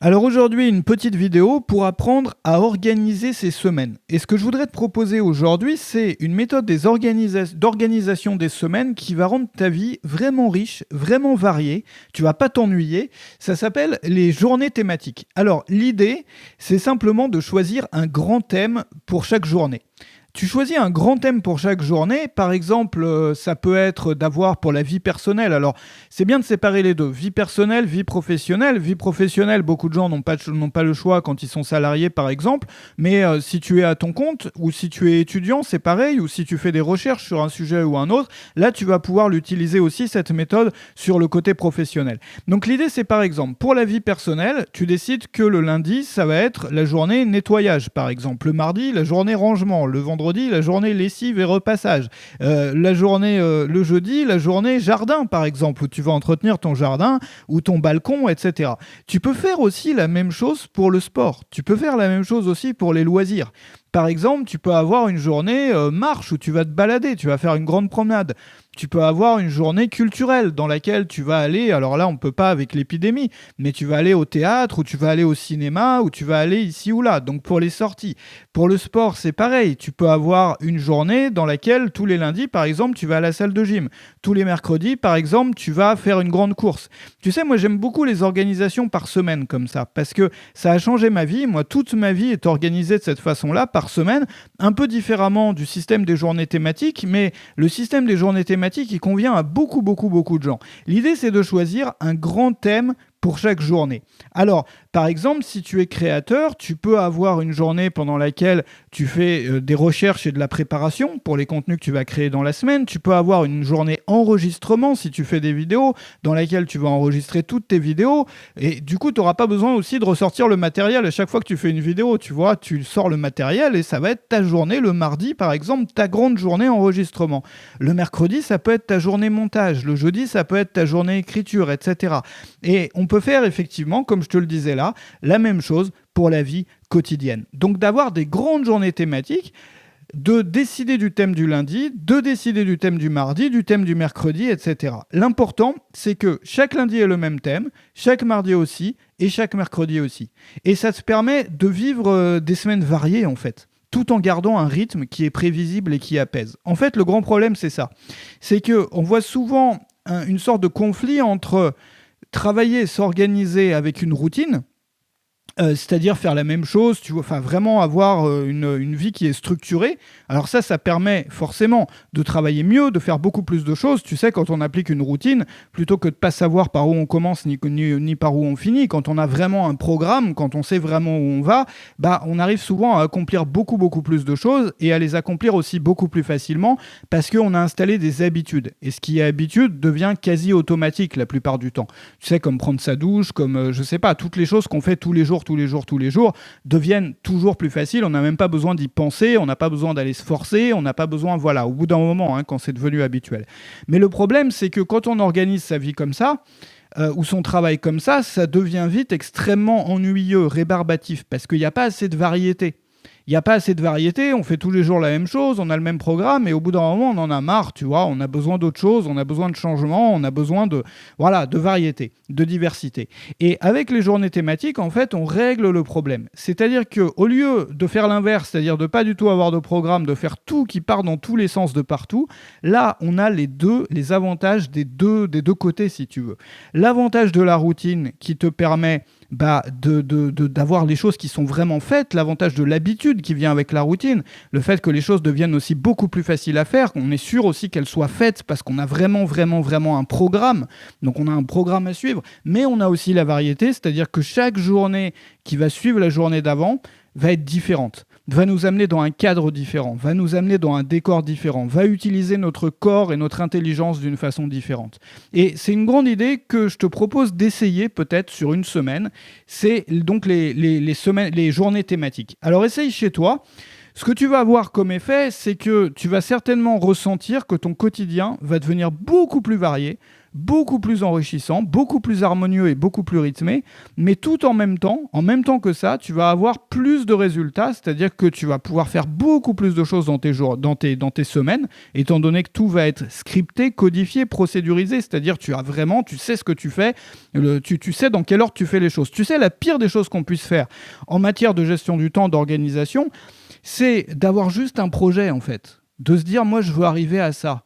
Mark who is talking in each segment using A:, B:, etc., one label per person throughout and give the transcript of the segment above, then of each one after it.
A: Alors aujourd'hui, une petite vidéo pour apprendre à organiser ses semaines. Et ce que je voudrais te proposer aujourd'hui, c'est une méthode d'organisation des semaines qui va rendre ta vie vraiment riche, vraiment variée. Tu vas pas t'ennuyer. Ça s'appelle les journées thématiques. Alors l'idée, c'est simplement de choisir un grand thème pour chaque journée. Tu choisis un grand thème pour chaque journée. Par exemple, ça peut être d'avoir pour la vie personnelle. Alors, c'est bien de séparer les deux. Vie personnelle, vie professionnelle. Vie professionnelle, beaucoup de gens n'ont pas le choix quand ils sont salariés, par exemple. Mais si tu es à ton compte ou si tu es étudiant, c'est pareil. Ou si tu fais des recherches sur un sujet ou un autre, là, tu vas pouvoir l'utiliser aussi, cette méthode, sur le côté professionnel. Donc, l'idée, c'est par exemple, pour la vie personnelle, tu décides que le lundi, ça va être la journée nettoyage, par exemple. Le mardi, la journée rangement. Le vendredi, la journée lessive et repassage. Le jeudi, la journée jardin, par exemple, où tu vas entretenir ton jardin ou ton balcon, etc. Tu peux faire aussi la même chose pour le sport. Tu peux faire la même chose aussi pour les loisirs. Par exemple, tu peux avoir une journée marche où tu vas te balader, tu vas faire une grande promenade. Tu peux avoir une journée culturelle dans laquelle tu vas aller, alors là on ne peut pas avec l'épidémie, mais tu vas aller au théâtre ou tu vas aller au cinéma ou tu vas aller ici ou là, donc pour les sorties. Pour le sport, c'est pareil, tu peux avoir une journée dans laquelle tous les lundis, par exemple, tu vas à la salle de gym. Tous les mercredis, par exemple, tu vas faire une grande course. Tu sais, moi j'aime beaucoup les organisations par semaine comme ça, parce que ça a changé ma vie. Moi, toute ma vie est organisée de cette façon-là, par semaine, un peu différemment du système des journées thématiques, mais le système des journées thématiques, il convient à beaucoup, beaucoup, beaucoup de gens. L'idée, c'est de choisir un grand thème pour chaque journée. Alors, par exemple, si tu es créateur, tu peux avoir une journée pendant laquelle tu fais des recherches et de la préparation pour les contenus que tu vas créer dans la semaine. Tu peux avoir une journée enregistrement si tu fais des vidéos dans laquelle tu vas enregistrer toutes tes vidéos. Et du coup, tu n'auras pas besoin aussi de ressortir le matériel à chaque fois que tu fais une vidéo. Tu vois, tu sors le matériel et ça va être ta journée le mardi, par exemple, ta grande journée enregistrement. Le mercredi, ça peut être ta journée montage. Le jeudi, ça peut être ta journée écriture, etc. Et on peut faire effectivement, comme je te le disais là, la même chose pour la vie quotidienne. Donc d'avoir des grandes journées thématiques, de décider du thème du lundi, de décider du thème du mardi, du thème du mercredi, etc. L'important, c'est que chaque lundi ait le même thème, chaque mardi aussi, et chaque mercredi aussi. Et ça te permet de vivre des semaines variées, en fait, tout en gardant un rythme qui est prévisible et qui apaise. En fait, le grand problème, c'est ça. C'est qu'on voit souvent une sorte de conflit entre travailler, s'organiser avec une routine, c'est-à-dire faire la même chose, tu vois, enfin vraiment avoir une vie qui est structurée. Alors ça permet forcément de travailler mieux, de faire beaucoup plus de choses. Tu sais, quand on applique une routine, plutôt que de pas savoir par où on commence ni par où on finit, quand on a vraiment un programme, quand on sait vraiment où on va, bah on arrive souvent à accomplir beaucoup beaucoup plus de choses et à les accomplir aussi beaucoup plus facilement parce qu'on a installé des habitudes. Et ce qui est habitude devient quasi automatique la plupart du temps. Tu sais, comme prendre sa douche, comme je sais pas, toutes les choses qu'on fait tous les jours deviennent toujours plus faciles. On n'a même pas besoin d'y penser, on n'a pas besoin d'aller se forcer, on n'a pas besoin, voilà, au bout d'un moment, quand c'est devenu habituel. Mais le problème, c'est que quand on organise sa vie comme ça, ou son travail comme ça devient vite extrêmement ennuyeux, rébarbatif, parce qu'il n'y a pas assez de variété. Il n'y a pas assez de variété, on fait tous les jours la même chose, on a le même programme, et au bout d'un moment, on en a marre, tu vois, on a besoin d'autre chose, on a besoin de changement, on a besoin de variété, de diversité. Et avec les journées thématiques, en fait, on règle le problème. C'est-à-dire qu'au lieu de faire l'inverse, c'est-à-dire de pas du tout avoir de programme, de faire tout qui part dans tous les sens de partout, là, on a les avantages des deux côtés, si tu veux. L'avantage de la routine qui te permet d'avoir les choses qui sont vraiment faites, l'avantage de l'habitude qui vient avec la routine, le fait que les choses deviennent aussi beaucoup plus faciles à faire, qu'on est sûr aussi qu'elles soient faites parce qu'on a vraiment, vraiment, vraiment un programme, donc on a un programme à suivre, mais on a aussi la variété, c'est-à-dire que chaque journée qui va suivre la journée d'avant va être différente, va nous amener dans un cadre différent, va nous amener dans un décor différent, va utiliser notre corps et notre intelligence d'une façon différente. Et c'est une grande idée que je te propose d'essayer peut-être sur une semaine, c'est donc les journées thématiques. Alors essaye chez toi. Ce que tu vas avoir comme effet, c'est que tu vas certainement ressentir que ton quotidien va devenir beaucoup plus varié, beaucoup plus enrichissant, beaucoup plus harmonieux et beaucoup plus rythmé, mais tout en même temps que ça, tu vas avoir plus de résultats, c'est-à-dire que tu vas pouvoir faire beaucoup plus de choses dans tes jours, dans tes semaines, étant donné que tout va être scripté, codifié, procédurisé, c'est-à-dire tu sais ce que tu fais, tu sais dans quel ordre tu fais les choses. Tu sais, la pire des choses qu'on puisse faire en matière de gestion du temps, d'organisation, c'est d'avoir juste un projet en fait, de se dire moi je veux arriver à ça,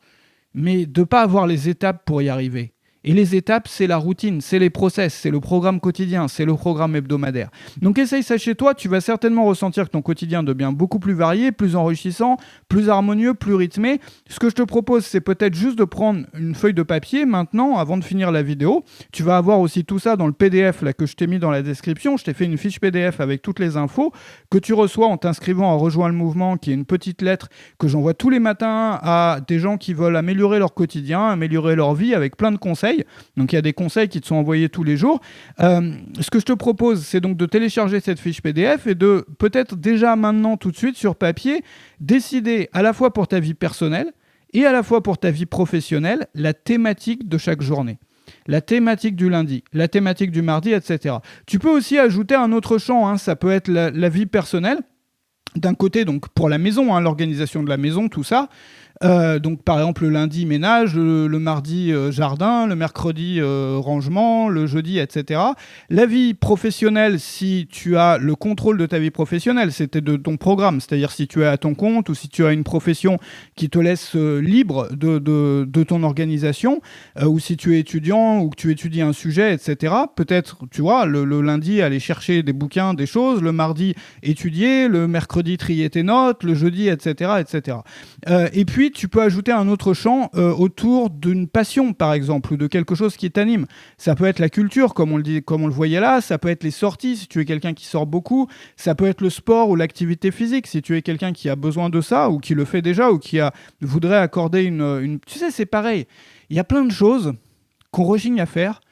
A: mais de ne pas avoir les étapes pour y arriver. Et les étapes, c'est la routine, c'est les process, c'est le programme quotidien, c'est le programme hebdomadaire. Donc essaye ça chez toi, tu vas certainement ressentir que ton quotidien devient beaucoup plus varié, plus enrichissant, plus harmonieux, plus rythmé. Ce que je te propose, c'est peut-être juste de prendre une feuille de papier maintenant, avant de finir la vidéo. Tu vas avoir aussi tout ça dans le PDF là, que je t'ai mis dans la description. Je t'ai fait une fiche PDF avec toutes les infos que tu reçois en t'inscrivant à Rejoins le Mouvement, qui est une petite lettre que j'envoie tous les matins à des gens qui veulent améliorer leur quotidien, améliorer leur vie avec plein de conseils. Donc il y a des conseils qui te sont envoyés tous les jours. Ce que je te propose, c'est donc de télécharger cette fiche PDF et de peut-être déjà maintenant, tout de suite, sur papier, décider à la fois pour ta vie personnelle et à la fois pour ta vie professionnelle, la thématique de chaque journée. La thématique du lundi, la thématique du mardi, etc. Tu peux aussi ajouter un autre champ, hein, ça peut être la vie personnelle. D'un côté, donc pour la maison, hein, l'organisation de la maison, tout ça. Donc par exemple le lundi ménage, le mardi jardin, le mercredi rangement, le jeudi, etc. La vie professionnelle, si tu as le contrôle de ta vie professionnelle, c'était de ton programme, c'est-à-dire si tu es à ton compte ou si tu as une profession qui te laisse libre de ton organisation, ou si tu es étudiant ou que tu étudies un sujet, etc. Peut-être, tu vois, le lundi aller chercher des bouquins, des choses, le mardi étudier, le mercredi trier tes notes, le jeudi, etc. etc. Et puis tu peux ajouter un autre champ autour d'une passion, par exemple, ou de quelque chose qui t'anime. Ça peut être la culture, comme on le voyait là, ça peut être les sorties, si tu es quelqu'un qui sort beaucoup, ça peut être le sport ou l'activité physique, si tu es quelqu'un qui a besoin de ça, ou qui le fait déjà, ou qui voudrait accorder une... Tu sais, c'est pareil. Il y a plein de choses qu'on rechigne à faire,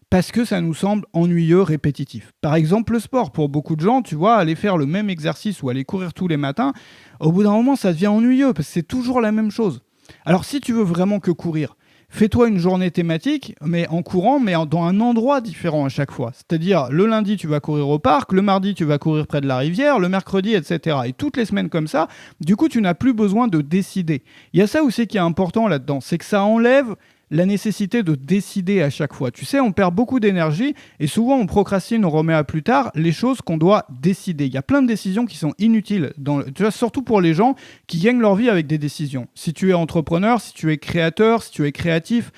A: parce que ça nous semble ennuyeux, répétitif. Par exemple, le sport. Pour beaucoup de gens, tu vois, aller faire le même exercice ou aller courir tous les matins, au bout d'un moment, ça devient ennuyeux parce que c'est toujours la même chose. Alors, si tu veux vraiment que courir, fais-toi une journée thématique, mais en courant, mais dans un endroit différent à chaque fois. C'est-à-dire, le lundi, tu vas courir au parc, le mardi, tu vas courir près de la rivière, le mercredi, etc. Et toutes les semaines comme ça, du coup, tu n'as plus besoin de décider. Il y a ça aussi qui est important là-dedans, c'est que ça enlève la nécessité de décider à chaque fois. Tu sais, on perd beaucoup d'énergie et souvent on procrastine, on remet à plus tard les choses qu'on doit décider. Il y a plein de décisions qui sont inutiles, tu vois, surtout pour les gens qui gagnent leur vie avec des décisions. Si tu es entrepreneur, si tu es créateur, si tu es créatif,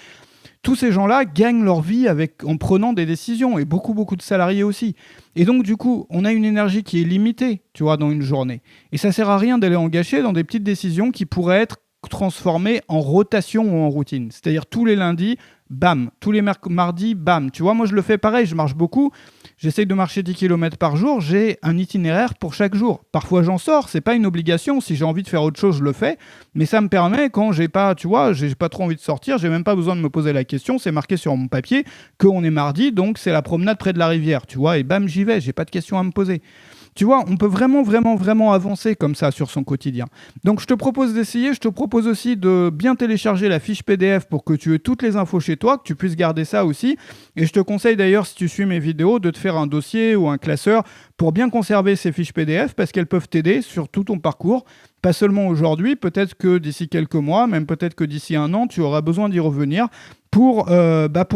A: tous ces gens-là gagnent leur vie en prenant des décisions et beaucoup de salariés aussi. Et donc du coup, on a une énergie qui est limitée, tu vois, dans une journée. Et ça sert à rien d'aller en gâcher dans des petites décisions qui pourraient être transformé en rotation ou en routine. C'est-à-dire tous les lundis, bam. Tous les mardis, bam. Tu vois, moi je le fais pareil, je marche beaucoup. J'essaye de marcher 10 km par jour. J'ai un itinéraire pour chaque jour. Parfois j'en sors, c'est pas une obligation. Si j'ai envie de faire autre chose, je le fais. Mais ça me permet, quand j'ai pas, tu vois, j'ai pas trop envie de sortir, j'ai même pas besoin de me poser la question. C'est marqué sur mon papier qu'on est mardi, donc c'est la promenade près de la rivière. Tu vois, et bam, j'y vais. J'ai pas de questions à me poser. Tu vois, on peut vraiment avancer comme ça sur son quotidien. Donc je te propose d'essayer, je te propose aussi de bien télécharger la fiche PDF pour que tu aies toutes les infos chez toi, que tu puisses garder ça aussi. Et je te conseille d'ailleurs, si tu suis mes vidéos, de te faire un dossier ou un classeur pour bien conserver ces fiches PDF parce qu'elles peuvent t'aider sur tout ton parcours. Pas seulement aujourd'hui, peut-être que d'ici quelques mois, même peut-être que d'ici un an, tu auras besoin d'y revenir pour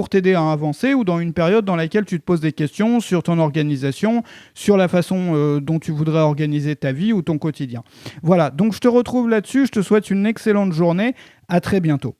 A: t'aider à avancer ou dans une période dans laquelle tu te poses des questions sur ton organisation, sur la façon dont tu voudrais organiser ta vie ou ton quotidien. Voilà, donc je te retrouve là-dessus, je te souhaite une excellente journée, à très bientôt.